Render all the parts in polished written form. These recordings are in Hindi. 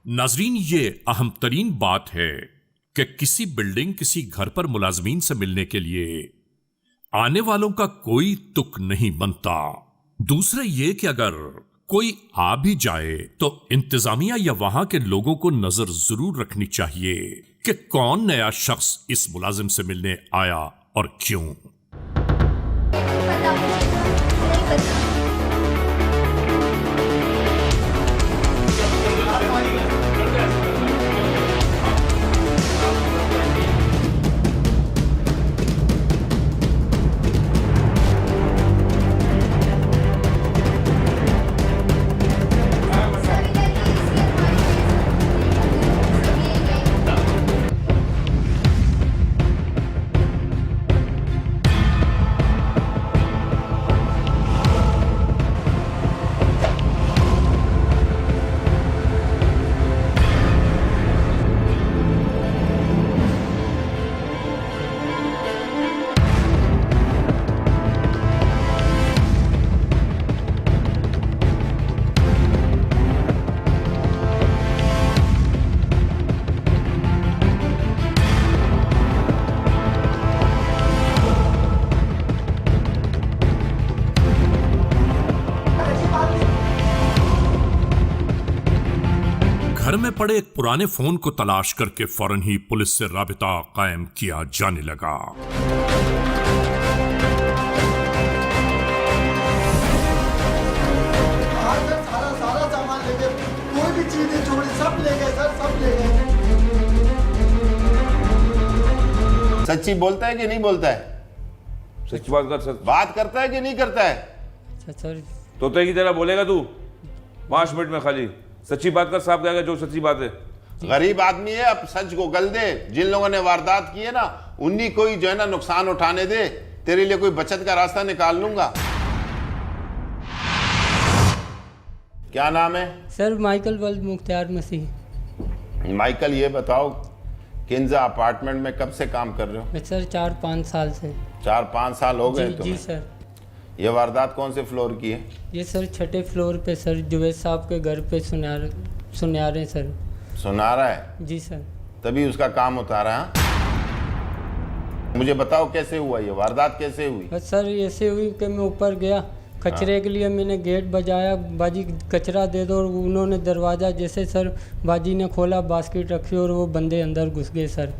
नाजरीन, ये अहम तरीन बात है कि किसी बिल्डिंग, किसी घर पर मुलाजमीन से मिलने के लिए आने वालों का कोई तुक नहीं बनता। दूसरे ये कि अगर कोई आ भी जाए तो इंतजामिया या वहां के लोगों को नजर जरूर रखनी चाहिए कि कौन नया शख्स इस मुलाजिम से मिलने आया और क्यों। घर में पड़े एक पुराने फोन को तलाश करके फौरन ही पुलिस से राबिता कायम किया जाने लगा। सारा सामान ले गए, कोई भी चीज नहीं छोड़ी, सब ले गए सर, सब ले गए। सच्ची बोलता है कि नहीं बोलता है? सच्ची बात कर। सच बात करता है कि नहीं करता है? सर तोते की तरह बोलेगा तू 5 मिनट में खाली। सच्ची बात कर, साहब कहेगा जो सच्ची बात है। गरीब आदमी है, अब सच को गल दे। जिन लोगों ने वारदात की है ना, उन्हीं कोई जो है ना नुकसान उठाने दे। तेरे लिए कोई बचत का रास्ता निकाल लूंगा। क्या नाम है? सर माइकल वल्द मुख्तार मसीह। माइकल, ये बताओ किंजा अपार्टमेंट में कब से काम कर रहे हो? मैं सर 4-5 साल से। 4-5 साल हो गए जी तुम्हें? सर। ये वारदात कौन से फ्लोर की है? ये सर 6ठे फ्लोर पे सर जुवैद साहब के घर पे सुनारे सर। सुना रहा है? जी सर। तभी उसका काम उतारा। मुझे बताओ कैसे हुआ ये वारदात, कैसे हुई? बस सर ऐसे हुई कि मैं ऊपर गया कचरे के लिए, मैंने गेट बजाया, बाजी कचरा दे दो, और उन्होंने दरवाज़ा जैसे सर बाजी ने खोला, बास्केट रखी और वो बंदे अंदर घुस गए सर।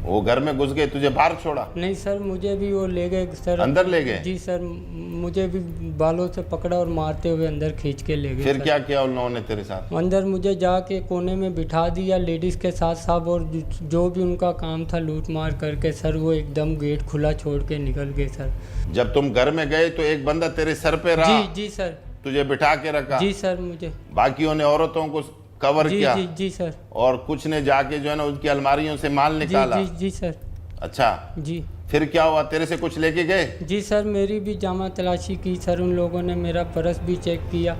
वो घर में घुस गए, तुझे बाहर छोड़ा? नहीं सर, मुझे भी वो ले गए सर। अंदर ले गए? जी सर, मुझे भी बालों से पकड़ा और मारते हुए अंदर खींच के ले गए। फिर क्या किया उन लोगों ने तेरे साथ? अंदर मुझे जाके कोने में बिठा दिया लेडीज़ के साथ साहब, और जो भी उनका काम था लूट मार करके सर वो एकदम गेट खुला छोड़ के निकल गए सर। जब तुम घर में गए तो एक बंदा तेरे सर पे रहा? जी सर। तुझे बिठा के रखा? जी सर। मुझे बाकियों ने औरतों को कवर किया? जी सर। और कुछ ने जाके जो है ना उसकी अलमारियों से माल निकाला? जी सर। अच्छा, जी। फिर क्या हुआ? तेरे से कुछ लेके गए? जी सर, मेरी भी जामा तलाशी की सर उन लोगों ने, मेरा पर्स भी चेक किया,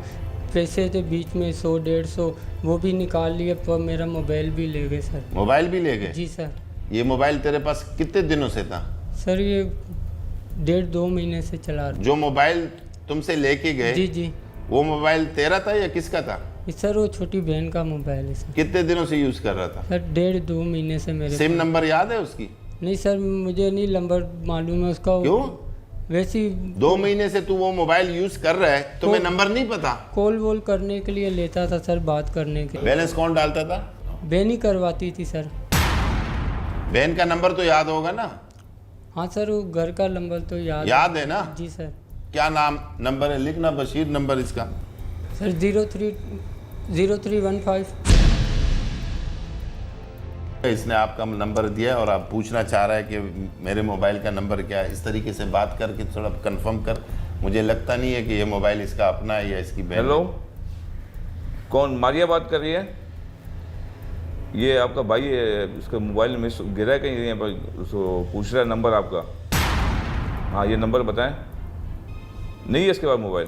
पैसे थे बीच में 100-150 वो भी निकाल लिए, पर मेरा मोबाइल भी ले गए सर। मोबाइल भी ले गए? जी सर। ये मोबाइल तेरे पास कितने दिनों से था? सर ये 1.5-2 महीने से चला रहा। जो मोबाइल तुमसे लेके गए, जी वो मोबाइल तेरा था या किसका था? सर वो छोटी बहन का मोबाइल है सर। कितने दिनों से यूज कर रहा था? सर 1.5-2 महीने से मेरे। सिम नंबर याद है उसकी? नहीं सर, मुझे नहीं नंबर मालूम है उसका। क्यों? वैसे 2 महीने से तू वो मोबाइल यूज कर रहा है, तुम्हें नंबर नहीं पता? कॉल वॉल करने के लिए लेता था सर, बात करने के लिए। बैलेंस कौन डालता था? बहन ही करवाती थी सर। बहन का नंबर तो याद होगा ना? हाँ सर, वो घर का नंबर तो याद है ना? जी सर। क्या नाम नंबर है? लिखना, बशीर नंबर इसका। सर 0315। इसने आपका नंबर दिया और आप पूछना चाह रहा है कि मेरे मोबाइल का नंबर क्या है। इस तरीके से बात करके थोड़ा कंफर्म कर। मुझे लगता नहीं है कि ये मोबाइल इसका अपना है या इसकी बहन। हेलो, कौन? मारिया बात कर रही है? ये आपका भाई है, इसका मोबाइल मिस गिरा है कहीं पर, उसको पूछ रहा है नंबर आपका। हाँ, ये नंबर बताएं। नहीं है इसके बाद मोबाइल।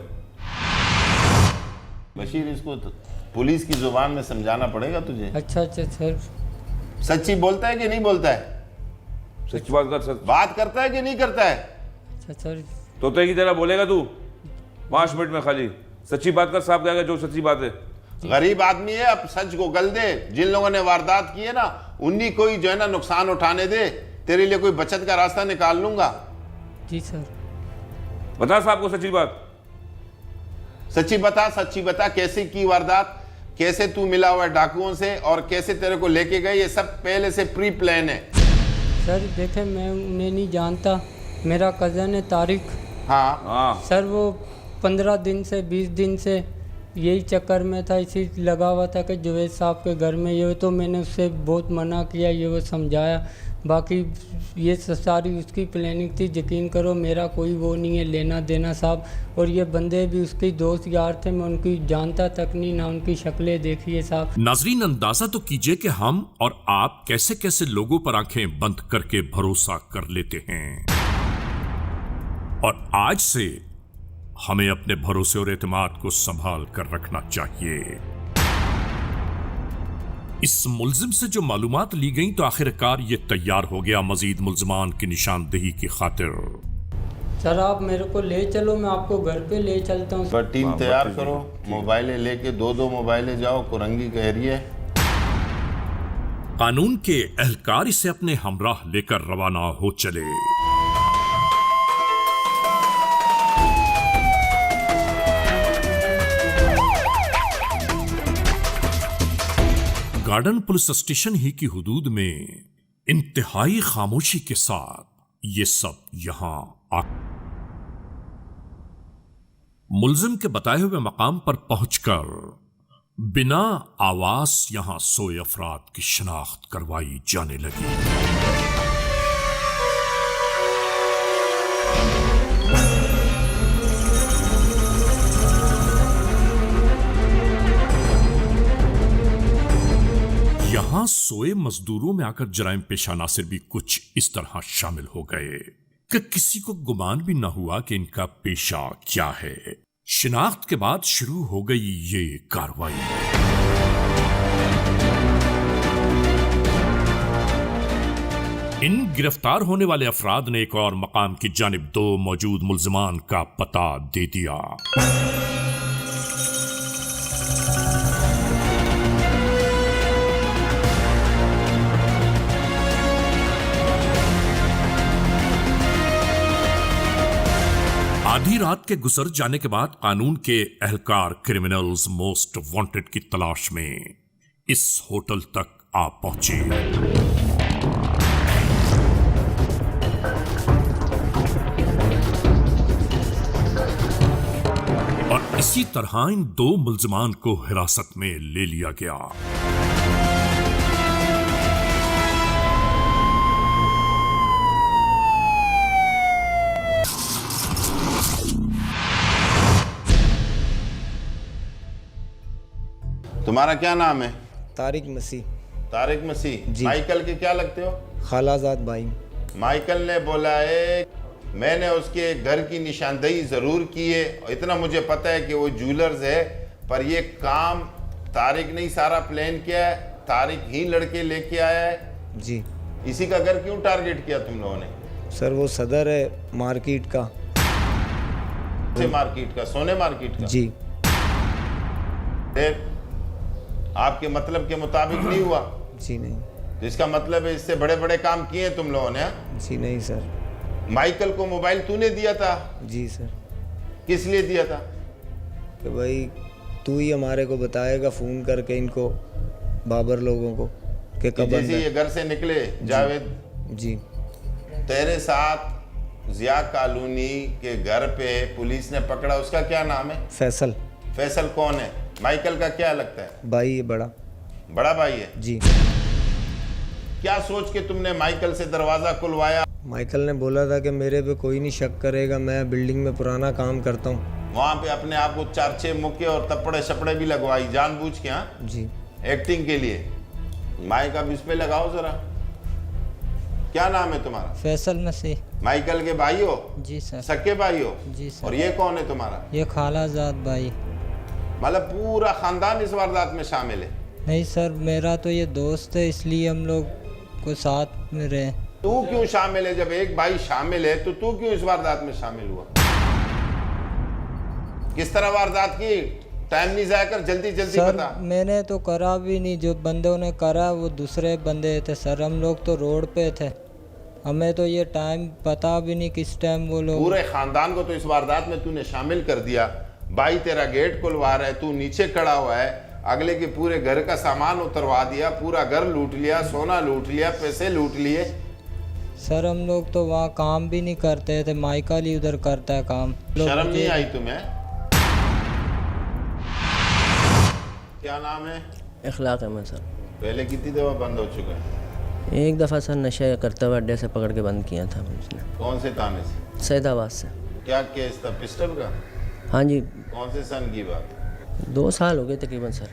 बशीर, इसको पुलिस की जुबान में समझाना पड़ेगा तुझे। अच्छा सर। सच्ची बोलता है कि नहीं बोलता है? सच्ची बात कर। सच बात करता है कि नहीं करता है? अच्छा सर। तोते की तरह बोलेगा तू 5 मिनट में खाली। सच्ची बात कर, साहब कहेगा जो सच्ची बात है। गरीब आदमी है, अब सच को गल दे। जिन लोगों ने वारदात की है ना, उन्हीं को ही जो है ना नुकसान उठाने दे। तेरे लिए कोई बचत का रास्ता निकाल लूंगा। जी सर। बता साहब को सच्ची बात। सच्ची बता कैसे की वारदात, कैसे तू मिला हुआ है डाकुओं से और कैसे तेरे को लेके गए। ये सब पहले से प्री प्लान है। सर देखे, मैं उन्हें नहीं जानता, मेरा कज़न है तारिक। हाँ सर वो 15 दिन से 20 दिन से यही चक्कर में था, इसी लगा हुआ था कि जुवैद साहब के घर में ये। तो मैंने उससे बहुत मना किया, ये वो समझाया। बाकी ये सारी उसकी प्लानिंग थी। यकीन करो मेरा कोई वो नहीं है लेना देना साहब। और ये बंदे भी उसके दोस्त यार थे, मैं उनकी जानता तक नहीं, ना उनकी शक्लें देखी है साहब। नाजरीन, अंदाजा तो कीजिए कि हम और आप कैसे कैसे लोगों पर आंखें बंद करके भरोसा कर लेते हैं। और आज से हमें अपने भरोसे और एतमाद को संभाल कर रखना चाहिए। इस मुल्जिम से जो मालूमात ली गई तो आखिरकार ये तैयार हो गया मजीद मुल्जिमान की निशानदेही की खातिर। सर आप मेरे को ले चलो, मैं आपको घर पे ले चलता हूँ। पर टीम तैयार करो, मोबाइलें लेके दो मोबाइलें जाओ, कुरंगी कह रही है। कानून के एहलकार इसे अपने हमराह लेकर रवाना हो चले। गार्डन पुलिस स्टेशन ही की हुदूद में इंतहाई खामोशी के साथ ये सब यहां आ मुल्जिम के बताए हुए मकाम पर पहुंचकर बिना आवाज यहां सोए अफराद की शनाख्त करवाई जाने लगी। यहां सोए मजदूरों में आकर जराइम पेशा नासिर भी कुछ इस तरह शामिल हो गए कि किसी को गुमान भी न हुआ कि इनका पेशा क्या है। शिनाख्त के बाद शुरू हो गई ये कार्रवाई। इन गिरफ्तार होने वाले अफराद ने एक और मकाम की जानिब 2 मौजूद मुल्जिमान का पता दे दिया। आधी रात के गुजर जाने के बाद कानून के एहलकार क्रिमिनल्स मोस्ट वांटेड की तलाश में इस होटल तक आ पहुंचे। और इसी तरह इन 2 मुल्जिमान को हिरासत में ले लिया गया। तुम्हारा क्या नाम है? तारिक मसीह। तारिक मसीह। जी। माइकल के क्या लगते हो? खालाजाद भाई। माइकल ने बोला है मैंने उसके घर की निशानदेही जरूर की है, इतना मुझे पता है कि वो ज्वेलर्स है, पर ये काम तारिक ने ही सारा प्लान किया है, तारिक ही लड़के लेके आया है। जी। इसी का घर क्यों टारगेट किया तुम लोगों ने? सर वो सदर है मार्केट का। से मार्केट का, सोने मार्केट का? जी। आपके मतलब के मुताबिक नहीं हुआ? जी नहीं। तो इसका मतलब है इससे बड़े बड़े काम किए हैं तुम लोगों ने? जी नहीं सर। माइकल को मोबाइल तूने दिया था? जी सर। किस लिए दिया था? कि भाई तू ही हमारे को बताएगा फ़ोन करके इनको बाबर लोगों को कि कब जैसे ये घर से निकले जावेद, जी तेरे साथ जिया कॉलोनी के घर पे पुलिस ने पकड़ा, उसका क्या नाम है? फैसल। फैसल कौन है? माइकल का क्या लगता है? भाई है बड़ा। बड़ा भाई है? जी। क्या सोच के तुमने माइकल से दरवाजा खुलवाया? माइकल ने बोला था कि मेरे पे कोई नहीं शक करेगा, मैं बिल्डिंग में पुराना काम करता हूँ। वहां पे अपने आप को 4-6 मुक्के और तपड़े शपड़े भी लगवाई जानबूझ के? हाँ जी। एक्टिंग के लिए। माइक अब इस पे लगाओ जरा। क्या नाम है तुम्हारा? फैसल मसीह। माइकल के भाई हो? जी सर। सक्के भाई हो? जी सर। और ये कौन है तुम्हारा? ये खालाजाद भाई। मतलब पूरा खानदान इस वारदात में शामिल है? नहीं सर, मेरा तो ये दोस्त है, इसलिए हम लोग को साथ में रहे। तू क्यों शामिल है? जब एक भाई शामिल है तो तू क्यों इस वारदात में शामिल हुआ? किस तरह वारदात की? टाइम नहीं जाया कर, जल्दी जल्दी सर बता। मैंने तो करा भी नहीं, जो बंदों ने करा वो दूसरे बंदे थे सर, हम लोग तो रोड पे थे, हमें तो ये टाइम पता भी नहीं किस टाइम वो लोग। पूरे खानदान को तो इस वारदात में तूने शामिल कर दिया। भाई तेरा गेट खुलवा रहा है, तू नीचे खड़ा हुआ है, अगले के पूरे घर का सामान उतरवा दिया, पूरा घर लूट लिया, सोना लूट लिया, पैसे लूट लिए। सर हम लोग तो वहाँ काम भी नहीं करते थे, माइकल ही उधर करता है काम। शर्म नहीं आई तुम्हें? क्या नाम है? इखलाक अहमद सर। पहले कितनी दफा बंद हो चुका है? एक दफ़ा सर नशे करते हुए अड्डे से पकड़ के बंद किया था उसने। कौन से थाने से? सैदाबाद से। क्या केस था? पिस्टल का? हाँ जी। कौन से सन की बात? 2 साल हो गए तकरीबन सर।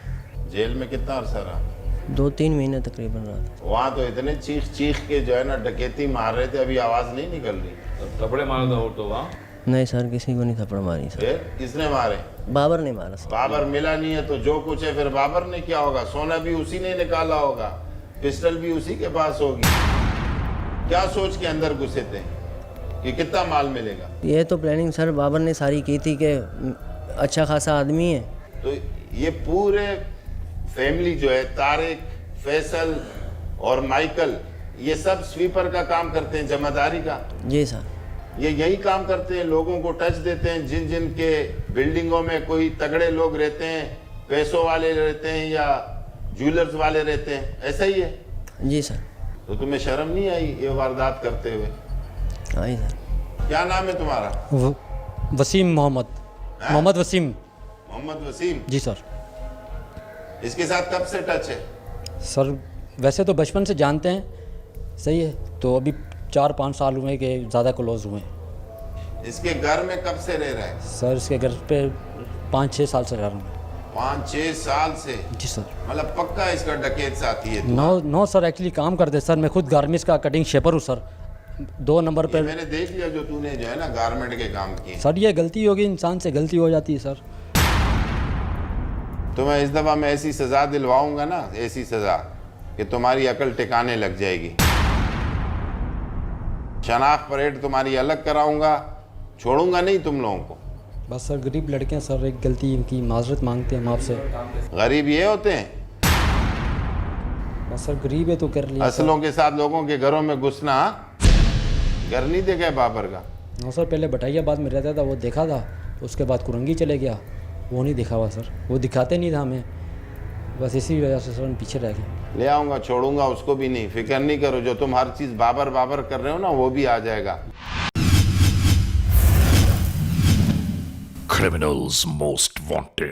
जेल में कितना अरसा रहा? 2-3 महीने तकरीबन रहा था। वहाँ तो इतने चीख चीख के जो है ना डकैती मार रहे थे, अभी आवाज नहीं निकल रही। थप्पड़े मारा था वो तो वहाँ। नहीं सर, किसी को नहीं थप्पड़ मारी सर। फिर किसने मारे? बाबर ने मारा सर। बाबर मिला नहीं है तो जो कुछ है फिर बाबर ने क्या होगा? सोना भी उसी ने निकाला होगा, पिस्टल भी उसी के पास होगी। क्या सोच के अंदर घुसे थे कि कितना माल मिलेगा? ये तो प्लानिंग सर बाबर ने सारी की थी कि अच्छा खासा आदमी है। तो ये पूरे फैमिली जो है, तारिक, फैसल और माइकल, ये सब स्वीपर का काम करते हैं, जमादारी का। जी सर। ये यही काम करते हैं, लोगों को टच देते हैं। जिन जिन के बिल्डिंगों में कोई तगड़े लोग रहते हैं, पैसों वाले रहते हैं या ज्वेलर्स वाले रहते हैं, ऐसा ही है। जी सर। तो तुम्हें शर्म नहीं आई ये वारदात करते हुए? आई सर। क्या नाम है तुम्हारा? वसीम मोहम्मद। मोहम्मद वसीम। मोहम्मद वसीम। जी सर। इसके साथ कब से टच है? सर वैसे तो बचपन से जानते हैं, सही है, तो अभी 4-5 साल हुए कि ज़्यादा क्लोज हुए। इसके घर में कब से रह रहा है? सर इसके घर पे 5-6 साल से रह रहा हूँ। 5-6 साल से? जी सर। मतलब पक्का इसका डकैत साथी है? नो सर, एक्चुअली काम करते सर, मैं खुद गारमेंट्स का कटिंग शेपर हूँ सर, 2 नंबर ये पर। मैंने देख लिया जो तूने जो है ना गारमेंट के काम किए। सर ये गलती होगी, इंसान से गलती हो जाती है सर। तो मैं इस दफ़ा मैं ऐसी सज़ा दिलवाऊंगा ना, ऐसी सज़ा कि तुम्हारी अकल टिकाने लग जाएगी। शनाख्त परेड तुम्हारी अलग कराऊंगा, छोड़ूंगा नहीं तुम लोगों को। बस सर गरीब लड़के हैं सर, एक गलती इनकी माजरत मांगते हैं हम आपसे। गरीब ये होते हैं? बस सर गरीब है तो कर लिया। असलों के साथ लोगों के घरों में घुसना, घर नहीं देखा बाबर का? नो सर, पहले बटाइयाबाद में रहता था, वो देखा था, उसके बाद कुरंगी चले गया, वो नहीं दिखा हुआ सर, वो दिखाते नहीं था हमें, बस इसी वजह से सर हम पीछे रह गए। ले आऊंगा, छोड़ूंगा उसको भी नहीं, फिक्र नहीं करो। जो तुम हर चीज़ बाबर बाबर कर रहे हो ना, वो भी आ जाएगा। Criminals most wanted.